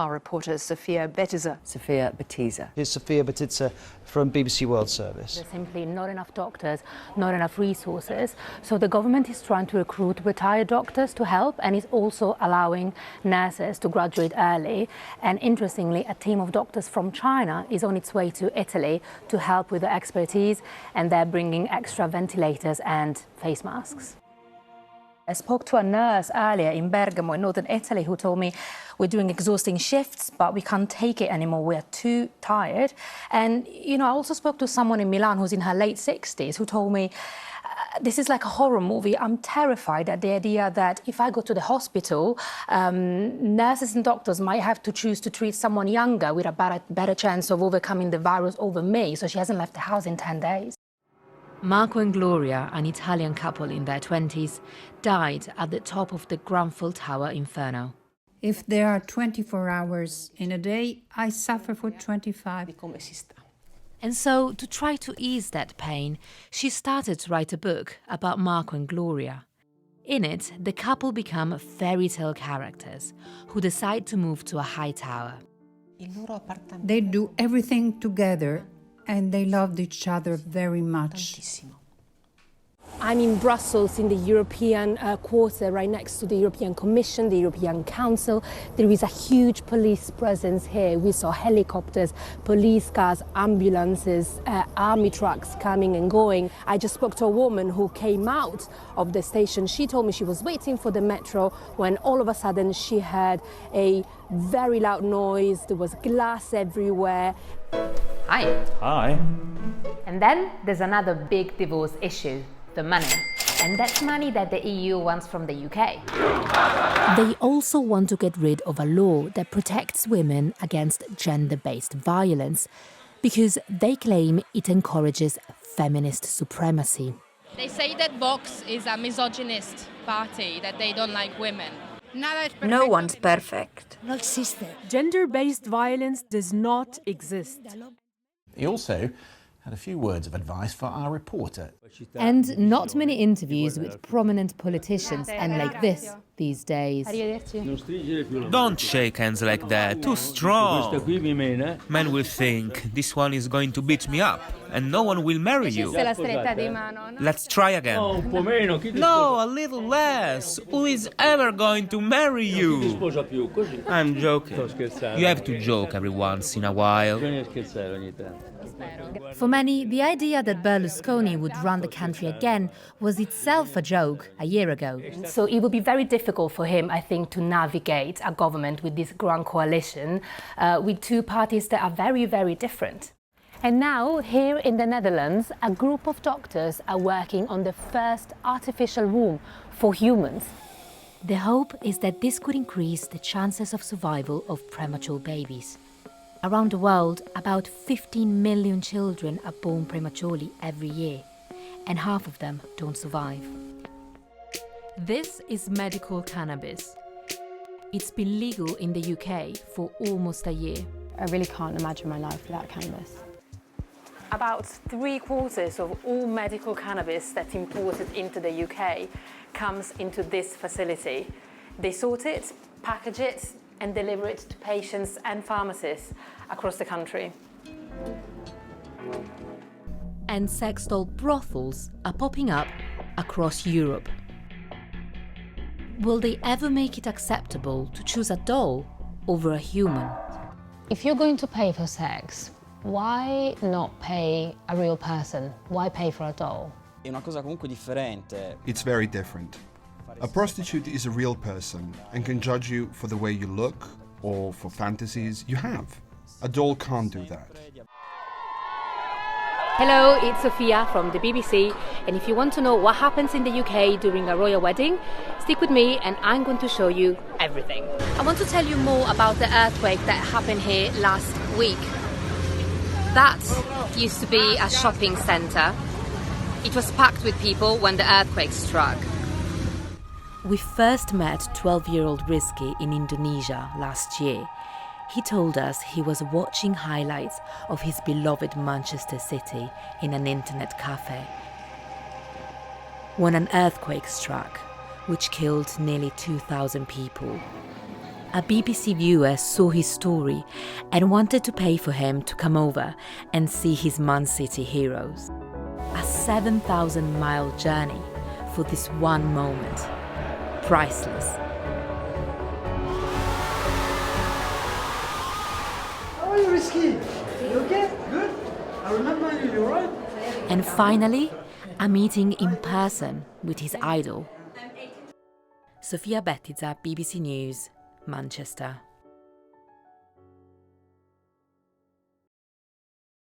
Our reporter Sofia Bettiza. Sofia Bettiza. Here's Sofia Bettiza from BBC World Service. There's simply not enough doctors, not enough resources. So the government is trying to recruit retired doctors to help, and is also allowing nurses to graduate early. And interestingly, a team of doctors from China is on its way to Italy to help with the expertise, and they're bringing extra ventilators and face masks. I spoke to a nurse earlier in Bergamo in northern Italy who told me we're doing exhausting shifts, but we can't take it anymore. We're too tired. And, you know, I also spoke to someone in Milan who's in her late 60s who told me this is like a horror movie. I'm terrified at the idea that if I go to the hospital, nurses and doctors might have to choose to treat someone younger with a better chance of overcoming the virus over me. So she hasn't left the house in 10 days. Marco and Gloria, an Italian couple in their 20s, died at the top of the Grenfell Tower inferno. If there are 24 hours in a day, I suffer for 25. And so, to try to ease that pain, she started to write a book about Marco and Gloria. In it, the couple become fairy tale characters who decide to move to a high tower. They do everything together, and they loved each other very much. I'm in Brussels in the European quarter, right next to the European Commission, the European Council. There is a huge police presence here. We saw helicopters, police cars, ambulances, army trucks coming and going. I just spoke to a woman who came out of the station. She told me she was waiting for the metro when all of a sudden she heard a very loud noise. There was glass everywhere. Hi. Hi. And then there's another big divorce issue. The money. And that's money that the EU wants from the UK. They also want to get rid of a law that protects women against gender-based violence because they claim it encourages feminist supremacy. They say that Vox is a misogynist party, that they don't like women. No one's perfect. Gender-based violence does not exist. He also had a few words of advice for our reporter. And not many interviews with prominent politicians and like this these days. Don't shake hands like that, too strong. Men will think this one is going to beat me up and no one will marry you. Let's try again. No, a little less. Who is ever going to marry you? I'm joking. You have to joke every once in a while. For many, the idea that Berlusconi would run the country again was itself a joke a year ago. So it would be very difficult for him, I think, to navigate a government with this grand coalition with two parties that are very, very different. And now, here in the Netherlands, a group of doctors are working on the first artificial womb for humans. The hope is that this could increase the chances of survival of premature babies. Around the world, about 15 million children are born prematurely every year, and half of them don't survive. This is medical cannabis. It's been legal in the UK for almost a year. I really can't imagine my life without cannabis. About 3/4 of all medical cannabis that's imported into the UK comes into this facility. They sort it, package it, and deliver it to patients and pharmacists across the country. And sex doll brothels are popping up across Europe. Will they ever make it acceptable to choose a doll over a human? If you're going to pay for sex, why not pay a real person? Why pay for a doll? It's very different. A prostitute is a real person and can judge you for the way you look or for fantasies you have. A doll can't do that. Hello, it's Sofia from the BBC, and if you want to know what happens in the UK during a royal wedding, stick with me and I'm going to show you everything. I want to tell you more about the earthquake that happened here last week. That used to be a shopping centre. It was packed with people when the earthquake struck. We first met 12-year-old Rizky in Indonesia last year. He told us he was watching highlights of his beloved Manchester City in an internet cafe when an earthquake struck, which killed nearly 2,000 people. A BBC viewer saw his story and wanted to pay for him to come over and see his Man City heroes. A 7,000-mile journey for this one moment. Priceless. How are you, Risky? You okay? Good? I remember you, you alright? And finally, a meeting in person with his idol. Sofia Bettiza, BBC News, Manchester.